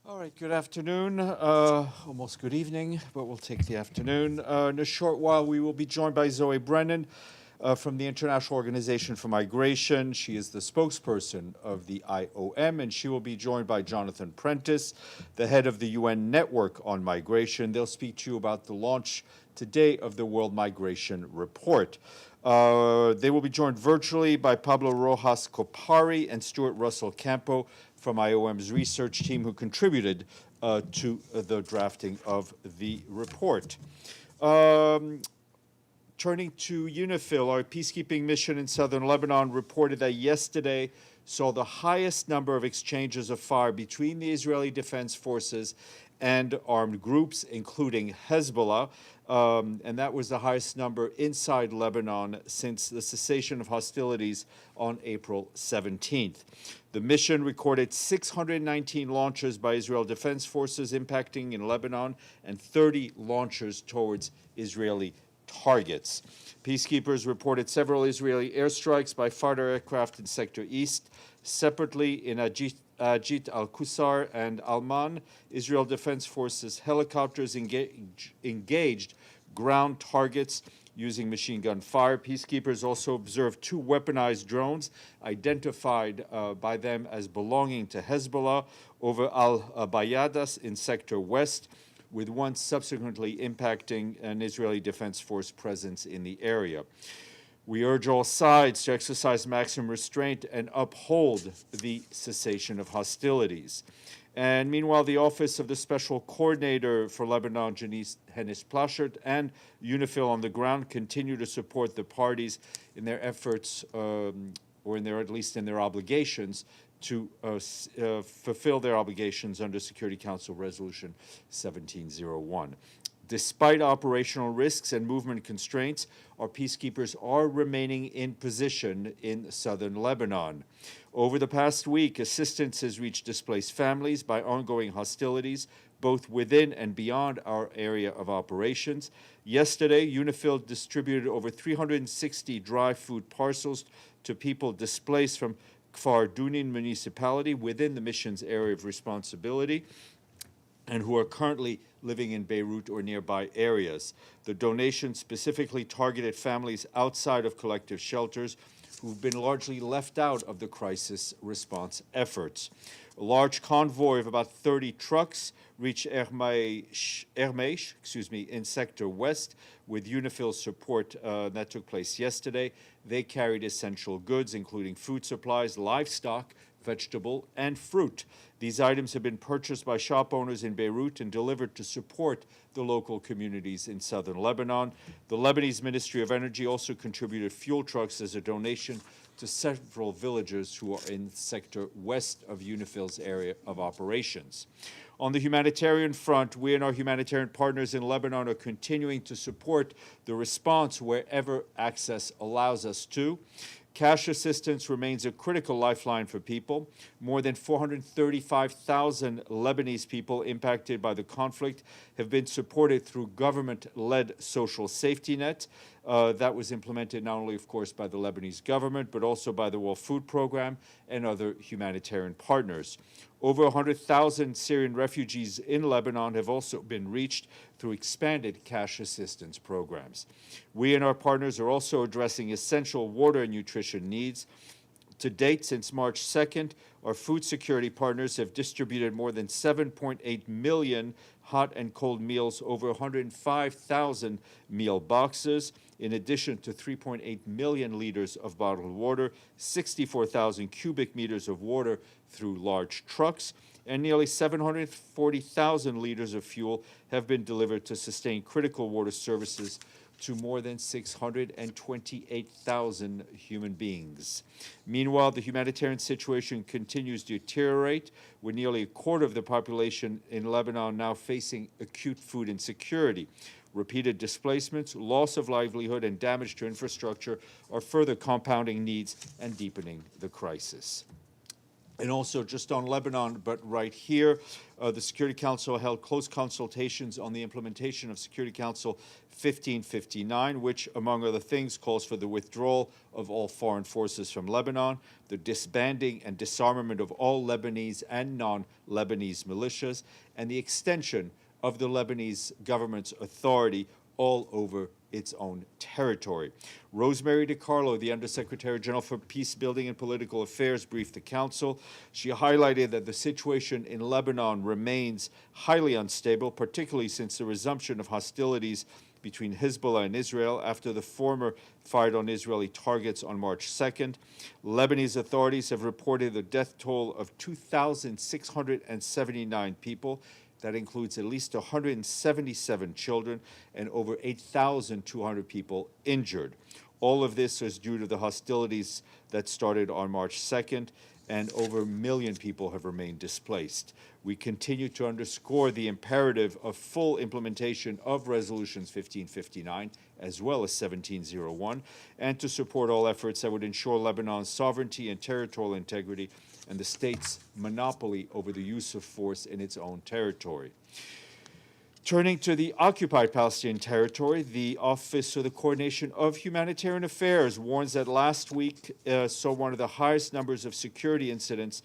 All right, good afternoon, almost good evening, but we'll take the afternoon. In a short while, we will be joined by Zoe Brennan from the International Organization for Migration. She is the spokesperson of the IOM, and she will be joined by Jonathan Prentice, the head of the UN Network on Migration. They'll speak to you about the launch today of the World Migration Report. They will be joined virtually by Pablo Rojas Copari and Stuart Russell Campo from IOM's research team, who contributed to the drafting of the report. Turning to UNIFIL, our peacekeeping mission in southern Lebanon reported that yesterday saw the highest number of exchanges of fire between the Israeli Defense Forces and armed groups, including Hezbollah, and that was the highest number inside Lebanon since the cessation of hostilities on April 17th. The mission recorded 619 launches by Israel Defense Forces impacting in Lebanon and 30 launches towards Israeli targets. Peacekeepers reported several Israeli airstrikes by fighter aircraft in Sector East. Separately, in Ajit al-Qusar and Alman, Israel Defense Forces helicopters engaged ground targets using machine gun fire. Peacekeepers also observed two weaponized drones identified by them as belonging to Hezbollah over al-Bayadas in Sector West, with one subsequently impacting an Israeli Defense Force presence in the area. We urge all sides to exercise maximum restraint and uphold the cessation of hostilities. And meanwhile, the Office of the Special Coordinator for Lebanon, Janice Hennis-Plashert, and UNIFIL on the ground continue to support the parties in their efforts, or at least in their obligations, to fulfill their obligations under Security Council Resolution 1701. Despite operational risks and movement constraints, our peacekeepers are remaining in position in southern Lebanon. Over the past week, assistance has reached displaced families by ongoing hostilities, both within and beyond our area of operations. Yesterday, UNIFIL distributed over 360 dry food parcels to people displaced from Kfar Dunin municipality within the mission's area of responsibility, and who are currently living in Beirut or nearby areas. The donation specifically targeted families outside of collective shelters who've been largely left out of the crisis response efforts. A large convoy of about 30 trucks reached Ermeish, in Sector West with UNIFIL support that took place yesterday. They carried essential goods, including food supplies, livestock, vegetable, and fruit. These items have been purchased by shop owners in Beirut and delivered to support the local communities in southern Lebanon. The Lebanese Ministry of Energy also contributed fuel trucks as a donation to several villagers who are in Sector West of UNIFIL's area of operations. On the humanitarian front, we and our humanitarian partners in Lebanon are continuing to support the response wherever access allows us to. Cash assistance remains a critical lifeline for people. More than 435,000 Lebanese people impacted by the conflict have been supported through government-led social safety net. That was implemented not only, of course, by the Lebanese government, but also by the World Food Program and other humanitarian partners. Over 100,000 Syrian refugees in Lebanon have also been reached through expanded cash assistance programs. We and our partners are also addressing essential water and nutrition needs. To date, since March 2nd, our food security partners have distributed more than 7.8 million hot and cold meals, over 105,000 meal boxes, in addition to 3.8 million liters of bottled water, 64,000 cubic meters of water through large trucks, and nearly 740,000 liters of fuel have been delivered to sustain critical water services to more than 628,000 human beings. Meanwhile, the humanitarian situation continues to deteriorate, with nearly a quarter of the population in Lebanon now facing acute food insecurity. Repeated displacements, loss of livelihood, and damage to infrastructure are further compounding needs and deepening the crisis. And also just on Lebanon, but right here, the Security Council held close consultations on the implementation of Security Council 1559, which, among other things, calls for the withdrawal of all foreign forces from Lebanon, the disbanding and disarmament of all Lebanese and non-Lebanese militias, and the extension of the Lebanese government's authority all over its own territory. Rosemary DiCarlo, the Undersecretary General for Peace Building and Political Affairs, briefed the Council. She highlighted that the situation in Lebanon remains highly unstable, particularly since the resumption of hostilities between Hezbollah and Israel after the former fired on Israeli targets on March 2nd. Lebanese authorities have reported a death toll of 2,679 people. That includes at least 177 children and over 8,200 people injured. All of this is due to the hostilities that started on March 2nd, and over 1 million people have remained displaced. We continue to underscore the imperative of full implementation of Resolutions 1559 as well as 1701, and to support all efforts that would ensure Lebanon's sovereignty and territorial integrity and the state's monopoly over the use of force in its own territory. Turning to the occupied Palestinian territory, the Office of the Coordination of Humanitarian Affairs warns that last week saw one of the highest numbers of security incidents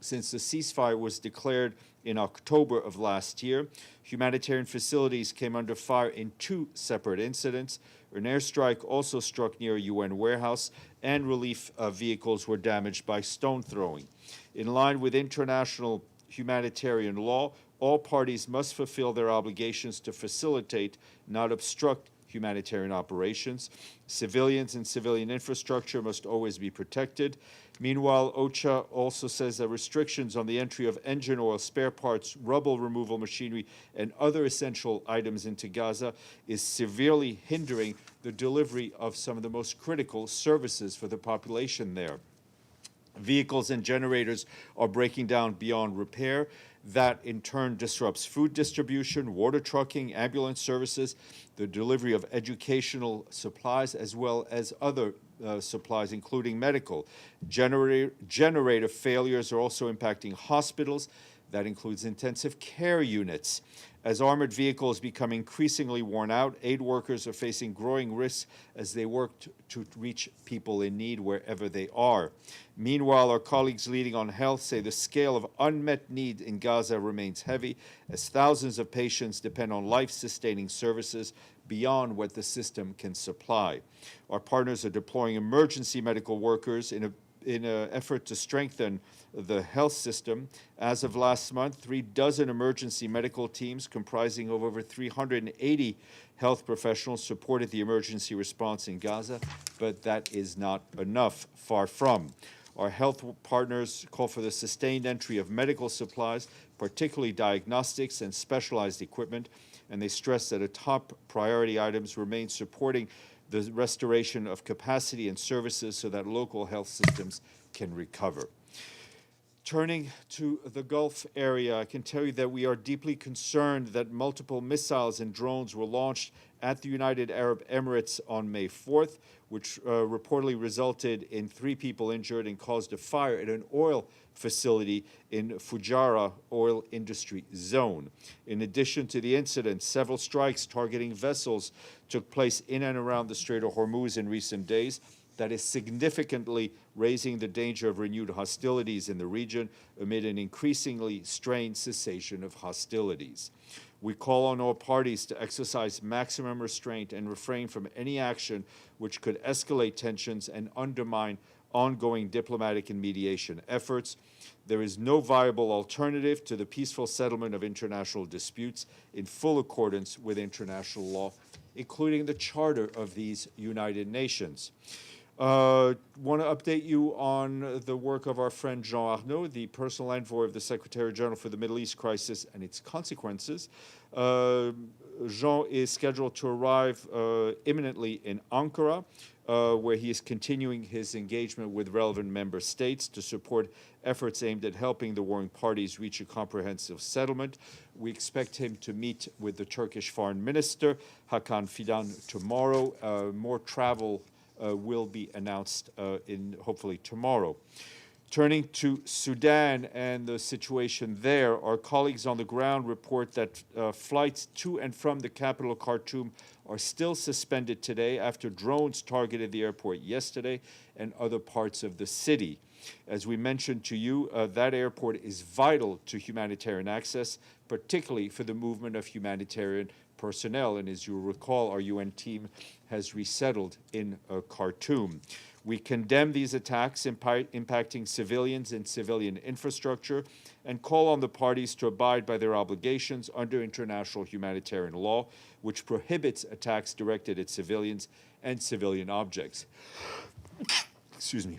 since the ceasefire was declared in October of last year. Humanitarian facilities came under fire in 2 separate incidents. An airstrike also struck near a UN warehouse, and relief vehicles were damaged by stone throwing. In line with international humanitarian law, all parties must fulfill their obligations to facilitate, not obstruct, humanitarian operations. Civilians and civilian infrastructure must always be protected. Meanwhile, OCHA also says that restrictions on the entry of engine oil, spare parts, rubble removal machinery, and other essential items into Gaza is severely hindering the delivery of some of the most critical services for the population there. Vehicles and generators are breaking down beyond repair. That in turn disrupts food distribution, water trucking, ambulance services, the delivery of educational supplies, as well as other supplies, including medical. Generator failures are also impacting hospitals. That includes intensive care units. As armored vehicles become increasingly worn out, aid workers are facing growing risks as they work to reach people in need wherever they are. Meanwhile, our colleagues leading on health say the scale of unmet need in Gaza remains heavy, as thousands of patients depend on life-sustaining services beyond what the system can supply. Our partners are deploying emergency medical workers in an effort to strengthen the health system. As of last month, 36 emergency medical teams comprising of over 380 health professionals supported the emergency response in Gaza, but that is not enough, far from. Our health partners call for the sustained entry of medical supplies, particularly diagnostics and specialized equipment, and they stress that a top priority items remain supporting the restoration of capacity and services so that local health systems can recover. Turning to the Gulf area, I can tell you that we are deeply concerned that multiple missiles and drones were launched at the United Arab Emirates on May 4th, which reportedly resulted in 3 people injured and caused a fire at an oil facility in Fujairah oil industry zone. In addition to the incident, several strikes targeting vessels took place in and around the Strait of Hormuz in recent days. That is significantly raising the danger of renewed hostilities in the region amid an increasingly strained cessation of hostilities. We call on all parties to exercise maximum restraint and refrain from any action which could escalate tensions and undermine ongoing diplomatic and mediation efforts. There is no viable alternative to the peaceful settlement of international disputes in full accordance with international law, including the Charter of these United Nations. Want to update you on the work of our friend Jean Arnaud, the personal envoy of the Secretary General for the Middle East crisis and its consequences. Jean is scheduled to arrive imminently in Ankara, where he is continuing his engagement with relevant member states to support efforts aimed at helping the warring parties reach a comprehensive settlement. We expect him to meet with the Turkish Foreign Minister, Hakan Fidan, tomorrow. More travel will be announced hopefully tomorrow. Turning to Sudan and the situation there, our colleagues on the ground report that flights to and from the capital Khartoum are still suspended today after drones targeted the airport yesterday and other parts of the city. As we mentioned to you, that airport is vital to humanitarian access, particularly for the movement of humanitarian personnel. And as you recall, our UN team has resettled in Khartoum. We condemn these attacks impacting civilians and civilian infrastructure and call on the parties to abide by their obligations under international humanitarian law, which prohibits attacks directed at civilians and civilian objects. Excuse me.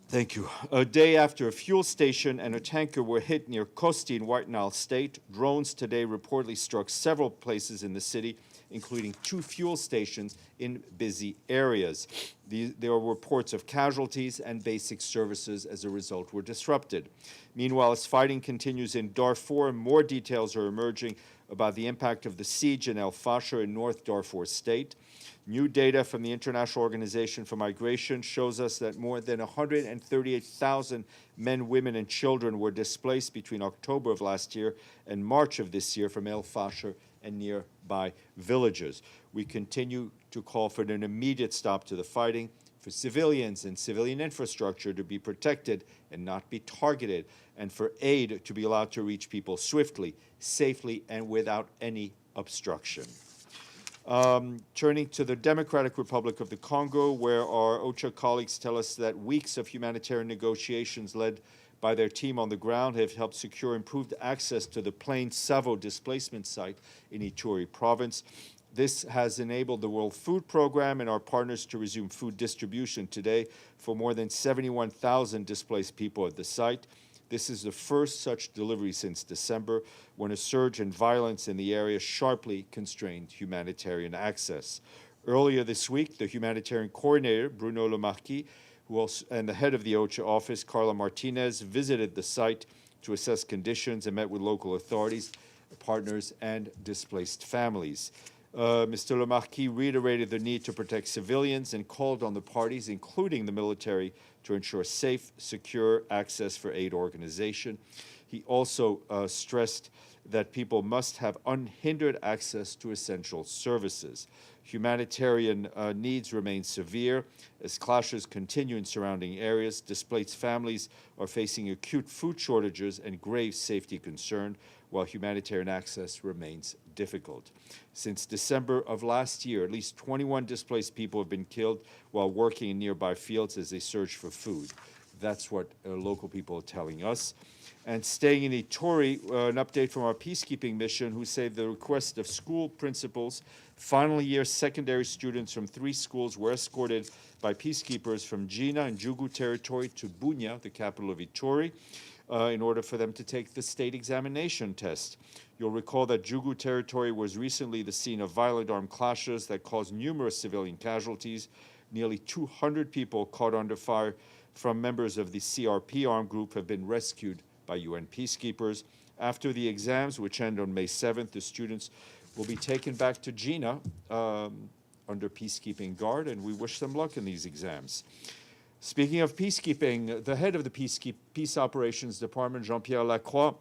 Thank you. A day after a fuel station and a tanker were hit near Kosti in White Nile State, drones today reportedly struck several places in the city, including 2 fuel stations in busy areas. There are reports of casualties and basic services as a result were disrupted. Meanwhile, as fighting continues in Darfur, more details are emerging about the impact of the siege in El Fasher in North Darfur State. New data from the International Organization for Migration shows us that more than 138,000 men, women, and children were displaced between October of last year and March of this year from El Fasher and nearby villages. We continue to call for an immediate stop to the fighting, for civilians and civilian infrastructure to be protected and not be targeted, and for aid to be allowed to reach people swiftly, safely, and without any obstruction. Turning to the Democratic Republic of the Congo, where our OCHA colleagues tell us that weeks of humanitarian negotiations led by their team on the ground have helped secure improved access to the Plain Savo displacement site in Ituri province. This has enabled the World Food Program and our partners to resume food distribution today for more than 71,000 displaced people at the site. This is the first such delivery since December, when a surge in violence in the area sharply constrained humanitarian access. Earlier this week, the humanitarian coordinator, Bruno Le Marquis, and the head of the OCHA office, Carla Martinez, visited the site to assess conditions and met with local authorities, partners, and displaced families. Mr. Le Marquis reiterated the need to protect civilians and called on the parties, including the military, to ensure safe, secure access for aid organization. He also stressed that people must have unhindered access to essential services. Humanitarian needs remain severe as clashes continue in surrounding areas. Displaced families are facing acute food shortages and grave safety concern, while humanitarian access remains difficult. Since December of last year, at least 21 displaced people have been killed while working in nearby fields as they search for food. That's what local people are telling us. And staying in Ituri, an update from our peacekeeping mission, who say the request of school principals, final year secondary students from 3 schools were escorted by peacekeepers from Jina and Jugu territory to Bunia, the capital of Ituri, in order for them to take the state examination test. You'll recall that Jugu territory was recently the scene of violent armed clashes that caused numerous civilian casualties. Nearly 200 people caught under fire from members of the CRP armed group have been rescued by UN peacekeepers. After the exams, which end on May 7th, the students will be taken back to Jina under peacekeeping guard, and we wish them luck in these exams. Speaking of peacekeeping, the head of the Peace Operations Department, Jean-Pierre Lacroix,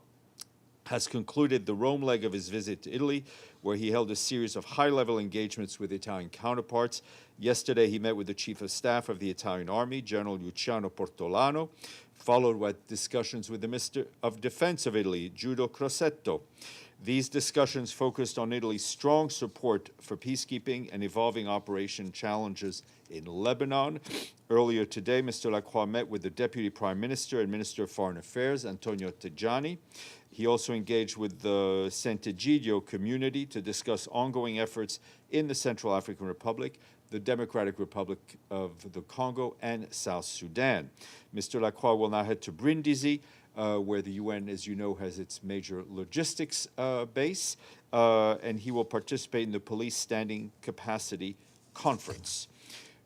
has concluded the Rome leg of his visit to Italy, where he held a series of high-level engagements with Italian counterparts. Yesterday, he met with the Chief of Staff of the Italian Army, General Luciano Portolano, followed by discussions with the Minister of Defense of Italy, Giudo Crosetto. These discussions focused on Italy's strong support for peacekeeping and evolving operation challenges in Lebanon. Earlier today, Mr. Lacroix met with the Deputy Prime Minister and Minister of Foreign Affairs, Antonio Tajani. He also engaged with the Sant'Egidio community to discuss ongoing efforts in the Central African Republic, the Democratic Republic of the Congo, and South Sudan. Mr. Lacroix will now head to Brindisi, where the UN, as you know, has its major logistics base, and he will participate in the Police Standing Capacity Conference.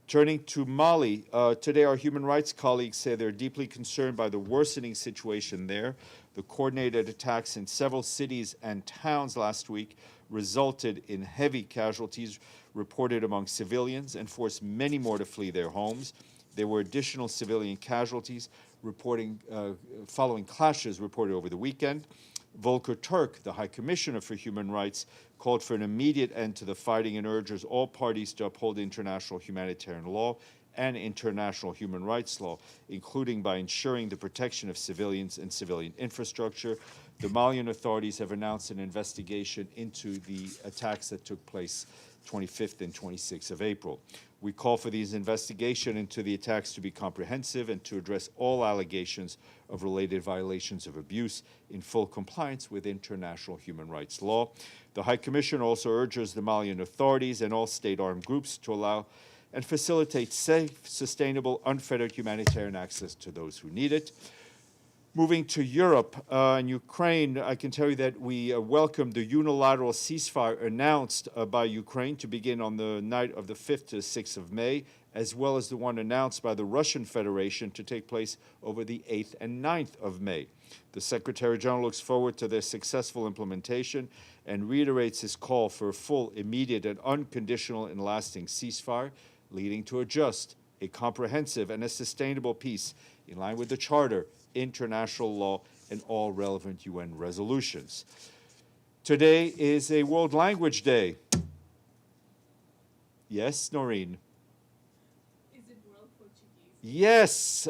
Turning to Mali, today our human rights colleagues say they're deeply concerned by the worsening situation there. The coordinated attacks in several cities and towns last week resulted in heavy casualties reported among civilians and forced many more to flee their homes. There were additional civilian casualties following clashes reported over the weekend. Volker Turk, the High Commissioner for Human Rights, called for an immediate end to the fighting and urges all parties to uphold international humanitarian law and international human rights law, including by ensuring the protection of civilians and civilian infrastructure. The Malian authorities have announced an investigation into the attacks that took place 25th and 26th of April. We call for these investigations into the attacks to be comprehensive and to address all allegations of related violations of abuse in full compliance with international human rights law. The High Commissioner also urges the Malian authorities and all state armed groups to allow and facilitate safe, sustainable, unfettered humanitarian access to those who need it. Moving to Europe and Ukraine, I can tell you that we welcome the unilateral ceasefire announced by Ukraine to begin on the night of the 5th to 6th of May, as well as the one announced by the Russian Federation to take place over the 8th and 9th of May. The Secretary General looks forward to their successful implementation and reiterates his call for a full, immediate, and unconditional and lasting ceasefire, leading to a just, a comprehensive, and a sustainable peace in line with the Charter, international law, and all relevant UN resolutions. Today is a World Language Day. Yes, Noreen? Is it World Portuguese? Yes,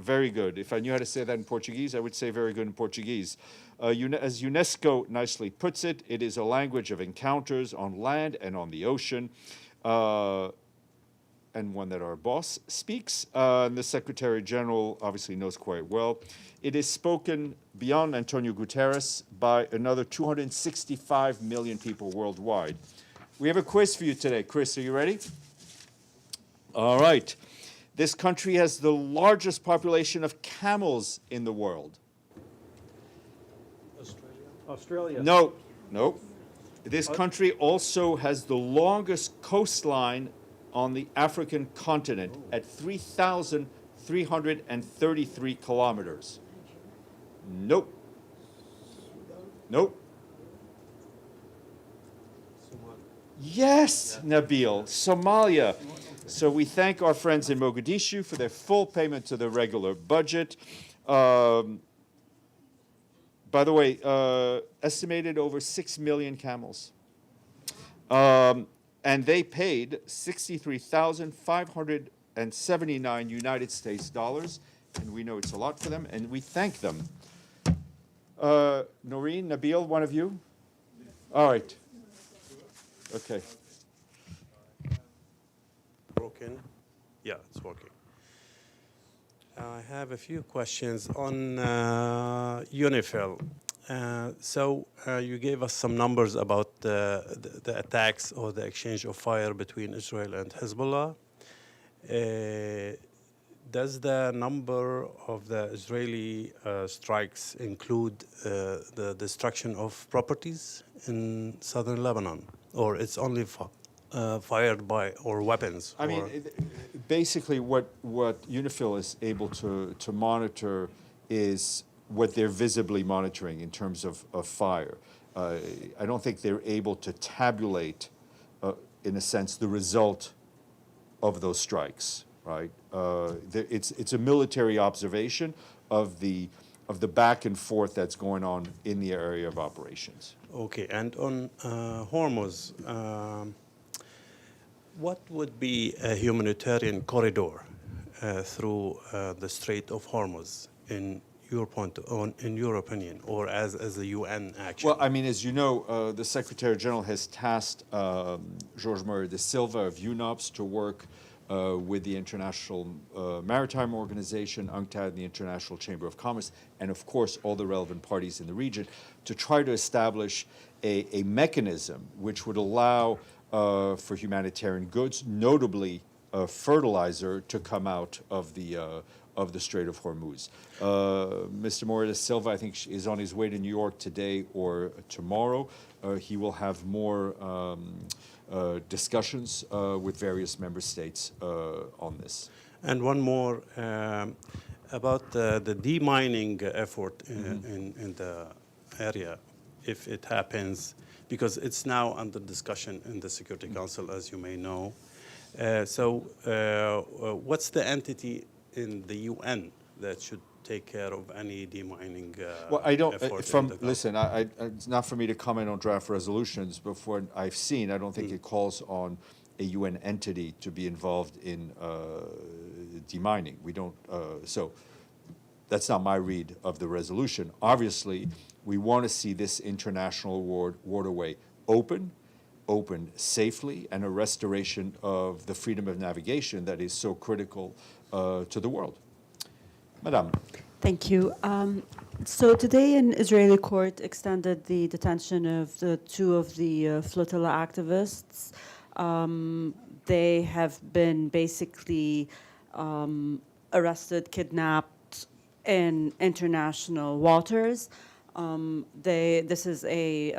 very good. If I knew how to say that in Portuguese, I would say very good in Portuguese. As UNESCO nicely puts it, it is a language of encounters on land and on the ocean. And one that our boss speaks, and the Secretary General obviously knows quite well. It is spoken beyond Antonio Guterres by another 265 million people worldwide. We have a quiz for you today. Chris, are you ready? All right. This country has the largest population of camels in the world. Australia. No. This country also has the longest coastline on the African continent at 3,333 kilometers. Nope. Yes, Nabil, Somalia. So we thank our friends in Mogadishu for their full payment to the regular budget. By the way, estimated over 6 million camels. And they paid $63,579 United States dollars, and we know it's a lot for them, and we thank them. Noreen, Nabil, one of you? All right. Okay. Broken. Yeah, it's working. I have a few questions on UNIFIL. You gave us some numbers about the attacks or the exchange of fire between Israel and Hezbollah. Does the number of the Israeli strikes include the destruction of properties in southern Lebanon, or it's only fired by or weapons? I mean, basically, what UNIFIL is able to monitor is what they're visibly monitoring in terms of fire. I don't think they're able to tabulate, in a sense, the result of those strikes, right? It's a military observation of the back and forth that's going on in the area of operations. Okay, and on Hormuz, what would be a humanitarian corridor through the Strait of Hormuz in your opinion, or as a UN action? Well, I mean, as you know, the Secretary General has tasked Jorge Moreira da Silva of UNOPS to work with the International Maritime Organization, UNCTAD, and the International Chamber of Commerce, and of course all the relevant parties in the region, to try to establish a mechanism which would allow for humanitarian goods, notably fertilizer, to come out of the Strait of Hormuz. Mr. Moreira da Silva, I think, is on his way to New York today or tomorrow. He will have more discussions with various member states on this. And one more about the demining effort in the area, if it happens, because it's now under discussion in the Security Council, as you may know. What's the entity in the UN that should take care of any demining Well, I don't, effort in from, the Gulf? listen, it's not for me to comment on draft resolutions, but for what I've seen, I don't think it calls on a UN entity to be involved in demining. We don't, so that's not my read of the resolution. Obviously, we want to see this international waterway open safely, and a restoration of the freedom of navigation that is so critical to the world. Madame. Thank you. So today, an Israeli court extended the detention of the two of the flotilla activists. They have been basically arrested, kidnapped in international waters. This is a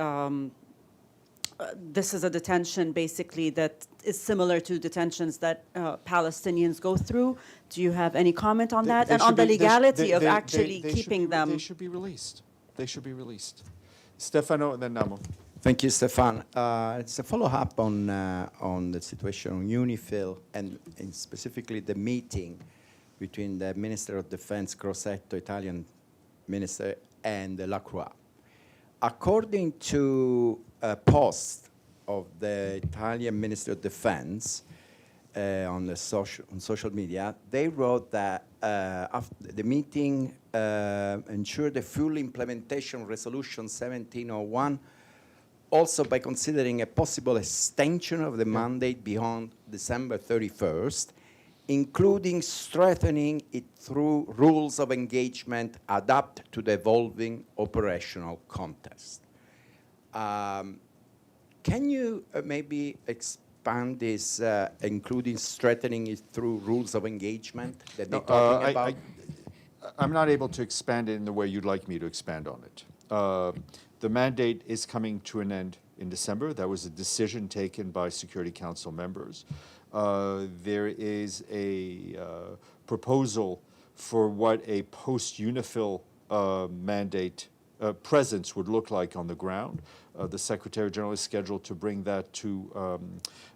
detention basically that is similar to detentions that Palestinians go through. Do you have any comment on that? And on the legality of actually keeping them? They should be released. They should be released. Stefano and then Namo. Thank you, Stéphane. It's a follow-up on the situation on UNIFIL and specifically the meeting between the Minister of Defense, Crosetto, Italian minister, and Lacroix. According to a post of the Italian Minister of Defense on social media, they wrote that after the meeting ensured the full implementation of Resolution 1701, also by considering a possible extension of the mandate beyond December 31st, including strengthening it through rules of engagement adapted to the evolving operational context. Can you maybe expand this, including strengthening it through rules of engagement that they're talking about? I'm not able to expand it in the way you'd like me to expand on it. The mandate is coming to an end in December. That was a decision taken by Security Council members. There is a proposal for what a post-UNIFIL mandate presence would look like on the ground. The Secretary General is scheduled to bring that to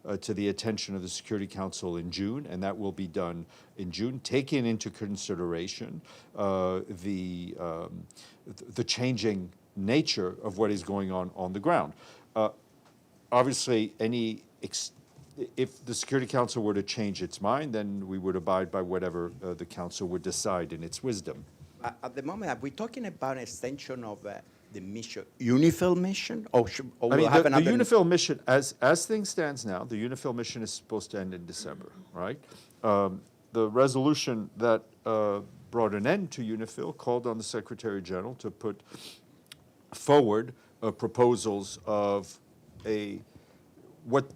the attention of the Security Council in June, and that will be done in June, taking into consideration the changing nature of what is going on the ground. Obviously, if the Security Council were to change its mind, then we would abide by whatever the Council would decide in its wisdom. At the moment, are we talking about an extension of the mission, UNIFIL mission, or we'll have the another? UNIFIL mission, as things stands now, the UNIFIL mission is supposed to end in December, right? The resolution that brought an end to UNIFIL called on the Secretary General to put forward proposals of what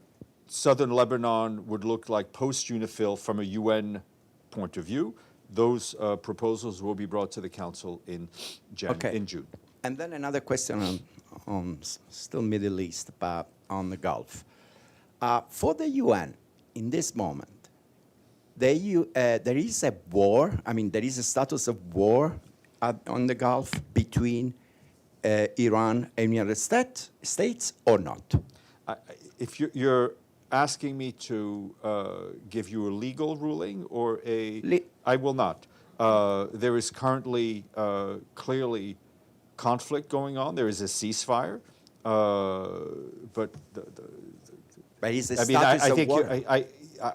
southern Lebanon would look like post-UNIFIL from a UN point of view. Those proposals will be brought to the Council in June. And then another question on still Middle East, but on the Gulf. For the UN, in this moment, there is a war, there is a status of war on the Gulf between Iran and the United States or not? If you're asking me to give you a legal ruling or I will not. There is currently clearly conflict going on. There is a ceasefire, but is the status of war?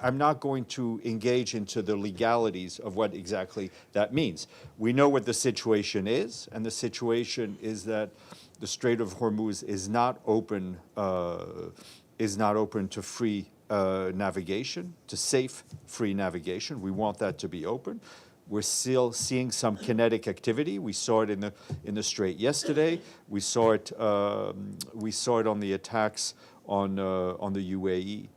I'm not going to engage into the legalities of what exactly that means. We know what the situation is, and the situation is that the Strait of Hormuz is not open to free navigation, to safe, free navigation. We want that to be open. We're still seeing some kinetic activity. We saw it in the Strait yesterday. We saw it on the attacks on the UAE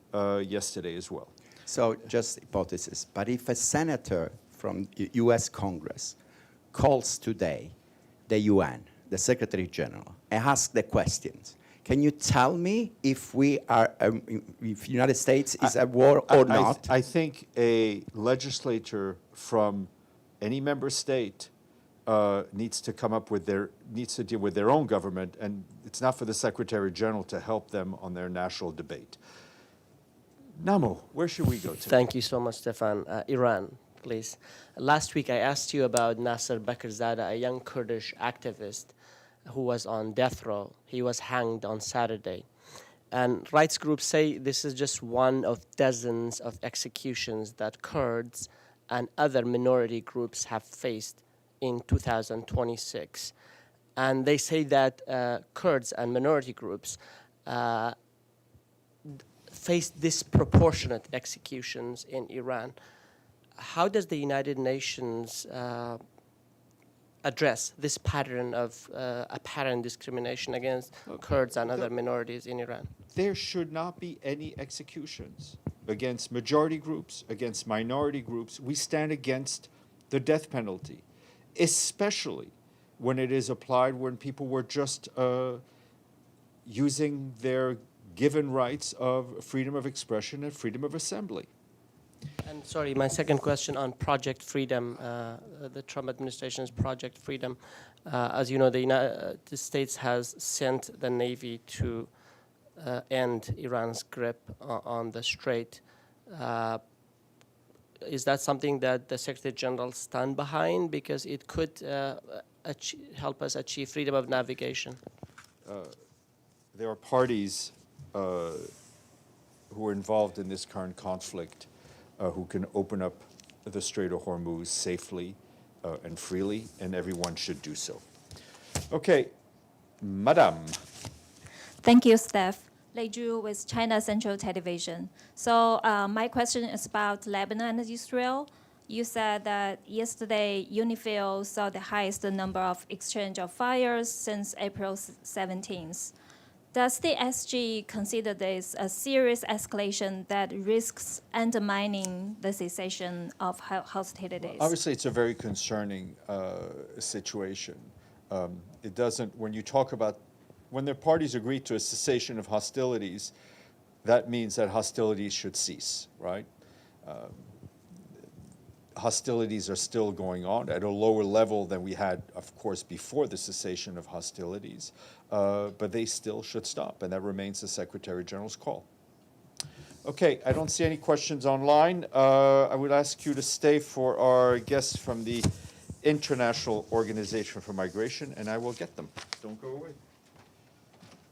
yesterday as well. So just hypothesis. But if a senator from U.S. Congress calls today the UN, the Secretary General, and asks the questions, can you tell me if we are, if United States is at war or not? I think a legislator from any member state needs to deal with their own government, and it's not for the Secretary General to help them on their national debate. Namo, where should we go to? Thank you so much, Stéphane. Iran. please. Last week I asked you about Nasser Bakirzada, a young Kurdish activist who was on death row. He was hanged on Saturday. And rights groups say this is just one of dozens of executions that Kurds and other minority groups have faced in 2026. And they say that Kurds and minority groups face disproportionate executions in Iran. How does the United Nations address this pattern of apparent discrimination against Kurds and other minorities in Iran? There should not be any executions against majority groups, against minority groups. We stand against the death penalty, especially when it is applied when people were just using their given rights of freedom of expression and freedom of assembly. And sorry, my second question on Project Freedom, the Trump administration's Project Freedom. As you know, the United States has sent the Navy to end Iran's grip on the Strait. Is that something that the Secretary General stand behind? Because it could help us achieve freedom of navigation. There are parties who are involved in this current conflict who can open up the Strait of Hormuz safely and freely, and everyone should do so. Okay, Madame. Thank you, Steph. Lei Zhu with China Central Television. So my question is about Lebanon and Israel. You said that yesterday UNIFIL saw the highest number of exchange of fires since April 17th. Does the SG consider this a serious escalation that risks undermining the cessation of hostilities? Obviously, it's a very concerning situation. It doesn't, when you talk about, when the parties agree to a cessation of hostilities, that means that hostilities should cease, right? Hostilities are still going on at a lower level than we had, of course, before the cessation of hostilities, but they still should stop, and that remains the Secretary General's call. Okay, I don't see any questions online. I would ask you to stay for our guests from the International Organization for Migration, and I will get them. Don't go away.